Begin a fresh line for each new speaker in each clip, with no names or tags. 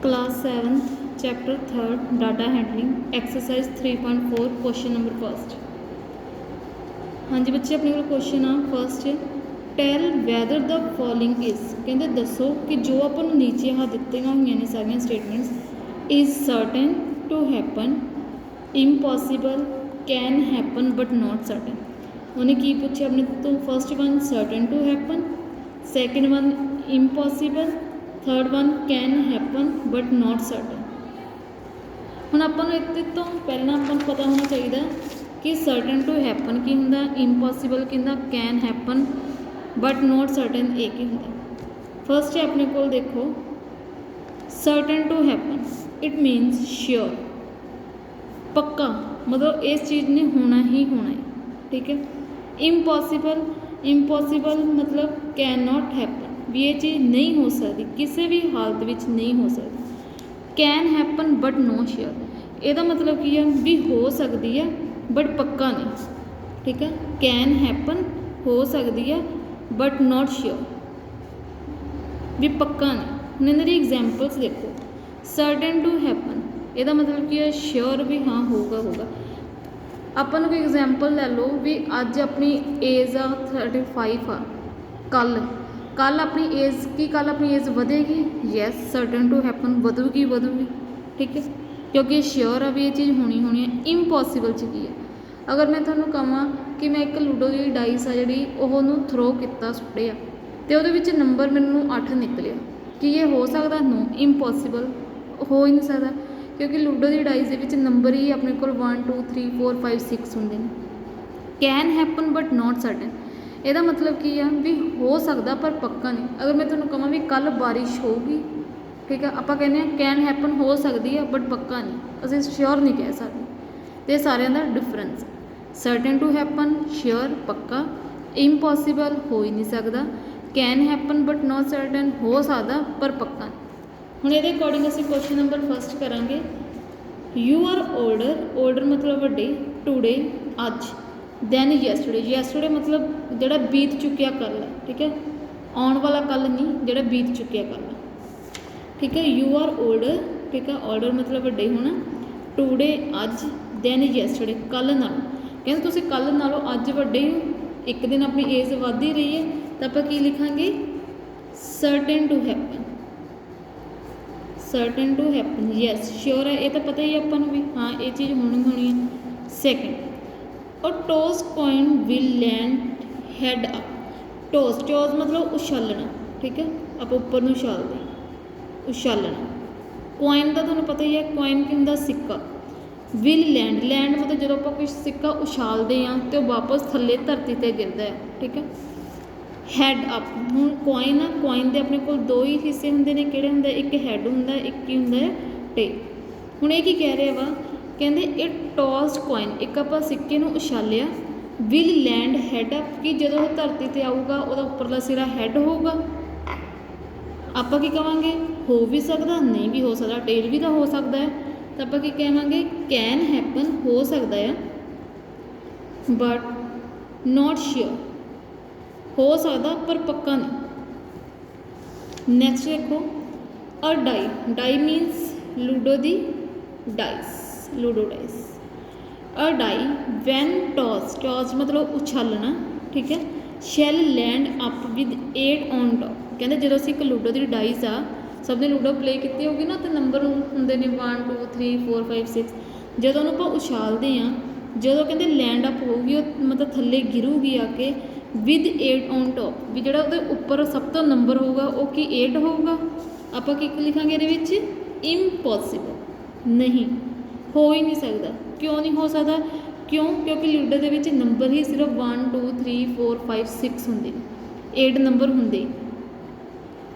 Class 7th chapter 3rd data handling exercise 3.4 question number first. हाँ जी बच्चे अपने को क्वेश्चन आ first tell whether the following is कहते दसो कि जो अपन नीचे यहाँ दिते हुई ने सारिया statements is certain to happen impossible can happen but not certain. उन्हें की पूछे अपने तो first one certain to happen, second one impossible, third one can happen but not certain. हुण आपां नूं इहदे तो पहलां आपां नूं पता होना चाहिए कि सर्टन टू हैपन की हुंदा, इम्पॉसिबल की हुंदा, can happen but not certain ये की हुंदा। फर्स्ट है अपने कोल देखो certain to happen it means sure, पक्का, मतलब इस चीज़ ने होना ही होना है, ठीक है। इम्पॉसिबल, इम्पॉसिबल मतलब कैन नॉट हैपन भी ये चीज़ नहीं हो सकती, किसी भी हालत में नहीं हो सकती। Can happen but no sure ਇਹਦਾ मतलब की है भी हो सकती है बट पक्का नहीं, ठीक है। कैन हैपन हो सकती है बट नॉट श्योर भी पक्का नहीं। हम इन्हों की एग्जाम्पल्स देखो सर्टन टू हैपन ਇਹਦਾ मतलब की है श्योर भी हाँ होगा होगा। अपन कोई एग्जाम्पल ले लो भी अज अपनी एज आ 35 आ, कल अपनी एज की कल अपनी एज बढ़ेगी, यस सर्टन टू हैपन बढ़ूगी बढ़ूगी, ठीक है, क्योंकि श्योर है भी ये चीज़ होनी होनी है। इम्पॉसिबल च की है अगर मैं थोड़ा कहां कि मैं एक लूडो की डाइस आ जी ਉਹਨੂੰ थ्रो किया सुटिया तो वो नंबर मैनू 8 निकलिया कि ये हो सकता, नो इम्पॉसिबल हो ही नहीं सकता क्योंकि लूडो की डाइस के नंबर ही अपने को 1 2 3 4 5 6 होंगे। Can happen but not certain ਇਹਦਾ मतलब की है भी हो सकता पर पक्का नहीं। अगर मैं तुहानूं कहां भी कल बारिश होगी, ठीक है, आपां कहने कैन हैपन हो सकती है बट पक्का नहीं, असीं श्योर नहीं कह सकते। तो सारिਆਂ ਦਾ difference certain to happen sure पक्का, इम्पॉसिबल हो ही नहीं सकता, can happen but not certain हो सकता पर पक्का नहीं। हुण इहदे अकॉर्डिंग असीं क्वेश्चन नंबर फर्स्ट करांगे यू आर ओल्डर, ओल्डर मतलब वड्डे, टूडे अज, दैन यैसटरडे, यैसटरडे मतलब जोड़ा बीत चुकिया कल है, ठीक है, आने वाला कल नहीं जोड़ा बीत चुकिया कल है, ठीक है। यू आर ओल्डर, ठीक है, ऑर्डर मतलब वड्डे होना, टूडे अज, दैन यैसटरडे कल नालों, कहते तुसीं कल नालों अज वड्डे हो, एक दिन अपनी एज वध ही रही है तो आप की लिखांगे certain to happen, certain to happen yes sure है, ये तो पता ही अपन भी हाँ ये चीज़ होनी होनी है। सैकेंड और toss coin will land had up, toss toss मतलब उछालना, ठीक है, आप ऊपर नूं उछालते उछालना। कॉइन का तुहानूं पता ही है कॉइन की हुंदा सिक्का, विल लैंड, लैंड मतलब जो आप कुछ सिक्का उछालते हैं तो वापस थले धरती पर गिरता है, ठीक है। हैड अप हुण कॉइन आ, कॉइन के अपने को दो ही हिस्से होंगे ने, किहड़े हुंदे, एक हैड हुंदा एक ही हुंदा टेल। हुण ये की कह रहे वा कहते इट टॉस्ड कॉइन एक आप सिक्के नूं उछालिया, विल लैंड हैड अप कि जो धरती पर आऊगा वह उपरला सिरा हैड होगा, आप की कहांगे हो भी सकता नहीं भी हो सकता, टेल भी तो हो सकता है, तो आप की कहांगे कैन हैपन हो सकता है बट नॉट श्योर हो सकता पर पक्का नहीं। नैक्सट देखो a die, die means ludo दी dice, ludo dice. A die when toss, toss मतलब उछालना, ठीक है, shall land up with 8 on top, कहते जो असीं एक लूडो की डाइस आ सब ने लूडो प्ले की होगी ना तो नंबर होंगे ने 1 2 3 4 5 6, जो आप उछालते हैं जो कहते लैंड अप होगी मतलब थले गिरूगी आके विद 8 ऑन टॉप भी जो उपर सब तो नंबर होगा वो कि 8 होगा, आप लिखांगे ये इम्पॉसिबल नहीं हो ही नहीं सकता। क्यों नहीं हो सकता, क्यों क्योंकि लूडो के नंबर ही सिर्फ 1 2 3 4 5 6 होंगे, 8 नंबर होंगे।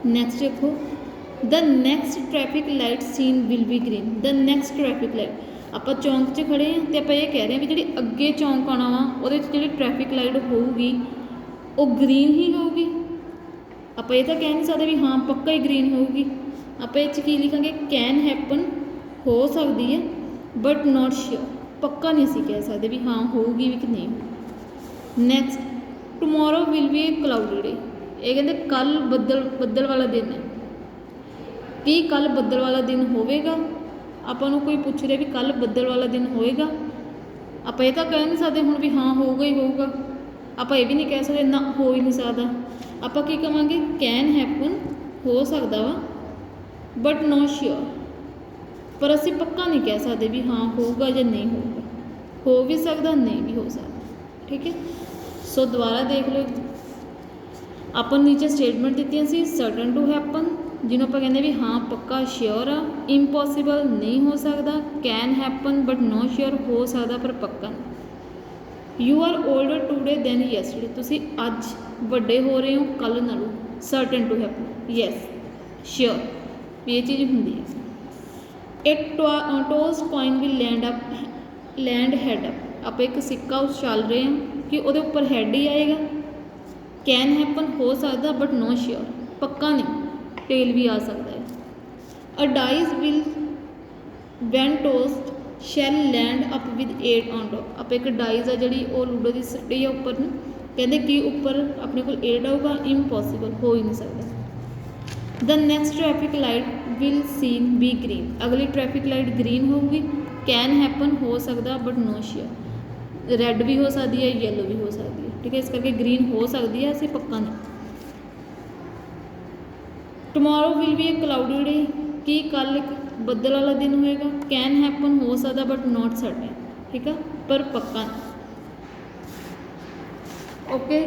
नैक्सट देखो the next traffic light seen will be green, the next traffic light आप चौंक च खड़े हैं तो आप ये कह रहे हैं भी जी अगे चौंक आना वा वो जी ट्रैफिक लाइट होगी वो ग्रीन ही होगी, आप ये तो कह नहीं सकते भी हाँ पक्का ही ग्रीन होगी। आप ये की लिखांगे कैन हैपन हो सकती है बट नॉट श्योर पक्का नहीं असीं कह सकते भी हाँ होगी भी कि नहीं। Next tomorrow will be A cloudy day, ये कहते कल बदल बदल वाला दिन है, ਕੀ ਕੱਲ ਬੱਦਲ ਵਾਲਾ ਦਿਨ ਹੋਵੇਗਾ। ਆਪਾਂ ਨੂੰ ਕੋਈ ਪੁੱਛ ਰਿਹਾ ਵੀ ਕੱਲ ਬੱਦਲ ਵਾਲਾ ਦਿਨ ਹੋਏਗਾ, ਆਪਾਂ ਇਹ ਤਾਂ ਕਹਿ ਨਹੀਂ ਸਕਦੇ ਹੁਣ ਵੀ ਹਾਂ ਹੋਊਗਾ ਹੀ ਹੋਊਗਾ, ਆਪਾਂ ਇਹ ਵੀ ਨਹੀਂ ਕਹਿ ਸਕਦੇ ਨਾ ਹੋ ਹੀ ਨਹੀਂ ਸਕਦਾ। ਆਪਾਂ ਕੀ ਕਵਾਂਗੇ, ਕੈਨ ਹੈਪਨ, ਹੋ ਸਕਦਾ ਵਾ, ਬਟ ਨੋ ਸ਼ਿਓਰ, ਪਰ ਅਸੀਂ ਪੱਕਾ ਨਹੀਂ ਕਹਿ ਸਕਦੇ ਵੀ ਹਾਂ ਹੋਊਗਾ ਜਾਂ ਨਹੀਂ ਹੋਊਗਾ, ਹੋ ਵੀ ਸਕਦਾ ਨਹੀਂ ਵੀ ਹੋ ਸਕਦਾ। ਠੀਕ ਹੈ, ਸੋ ਦੁਬਾਰਾ ਦੇਖ ਲਓ, ਆਪਾਂ ਨੂੰ ਨੀਚੇ ਸਟੇਟਮੈਂਟ ਦਿੱਤੀਆਂ ਸੀ, ਸਰਟਨ ਟੂ ਹੈਪਨ ਜਿਹਨੂੰ ਆਪਾਂ ਕਹਿੰਦੇ ਵੀ ਹਾਂ ਪੱਕਾ ਸ਼ਿਓਰ ਆ, ਇੰਪੋਸੀਬਲ ਨਹੀਂ ਹੋ ਸਕਦਾ, can happen but no sure, ਹੋ ਸਕਦਾ ਪਰ ਪੱਕਾ ਨਹੀਂ। You are older today than yesterday, ਤੁਸੀਂ ਅੱਜ ਵੱਡੇ ਹੋ ਰਹੇ ਹੋ ਕੱਲ੍ਹ ਨਾਲੋਂ, certain to happen, yes sure ਵੀ ਇਹ ਚੀਜ਼ ਹੁੰਦੀ ਹੈ। ਇਟ ਟੋਸਟ ਕੋਇਨ ਵੀ ਲੈਂਡ ਹੈਡ ਅਪ, ਆਪਾਂ ਇੱਕ ਸਿੱਕਾ ਉਛਾਲ ਰਹੇ ਹਾਂ ਕਿ ਉਹਦੇ ਉੱਪਰ ਹੈਡ ਹੀ ਆਏਗਾ। ਕੈਨ ਹੈਪਨ ਹੋ ਸਕਦਾ ਬਟ ਨੋ ਸ਼ਿਓਰ, ਪੱਕਾ ਨਹੀਂ, ਟੇਲ ਵੀ ਆ ਸਕਦਾ ਹੈ। A dice will when tossed shall land up with 8 on top, ਆਪਾਂ ਇੱਕ ਡਾਈਸ ਆ ਜਿਹੜੀ ਉਹ ਲੂਡੋ ਦੀ ਸੱਟੀ ਆ ਉੱਪਰ ਨੂੰ, ਕਹਿੰਦੇ ਕਿ ਉੱਪਰ ਆਪਣੇ ਕੋਲ 8 ਆਊਗਾ, ਇੰਪੋਸੀਬਲ, ਹੋ ਹੀ ਨਹੀਂ ਸਕਦਾ। The next traffic light will scene B green, ਅਗਲੀ ਟ੍ਰੈਫਿਕ ਲਾਈਟ ਗ੍ਰੀਨ ਹੋਊਗੀ। ਕੈਨ ਹੈਪਨ ਹੋ ਸਕਦਾ ਬਟ ਨੋ ਸ਼ਿਓਰ, ਰੈੱਡ ਵੀ ਹੋ ਸਕਦੀ ਹੈ, ਯੈਲੋ ਵੀ ਹੋ ਸਕਦੀ ਹੈ। ਠੀਕ ਹੈ, ਇਸ ਕਰਕੇ ਗ੍ਰੀਨ ਹੋ ਸਕਦੀ ਹੈ, ਅਸੀਂ ਪੱਕਾ ਨਹੀਂ। ਟਮੋਰੋ ਵਿਲ ਬੀ ਅ ਕਲਾਊਡੀ ਡੇ, ਕੀ ਕੱਲ੍ਹ ਇੱਕ ਬੱਦਲ ਵਾਲਾ ਦਿਨ ਹੋਏਗਾ। ਕੈਨ ਹੈਪਨ ਹੋ ਸਕਦਾ ਬਟ ਨੋਟ ਸਰਟਨ, ਠੀਕ ਆ, ਪਰ ਪੱਕਾ ਨਹੀਂ। ਓਕੇ।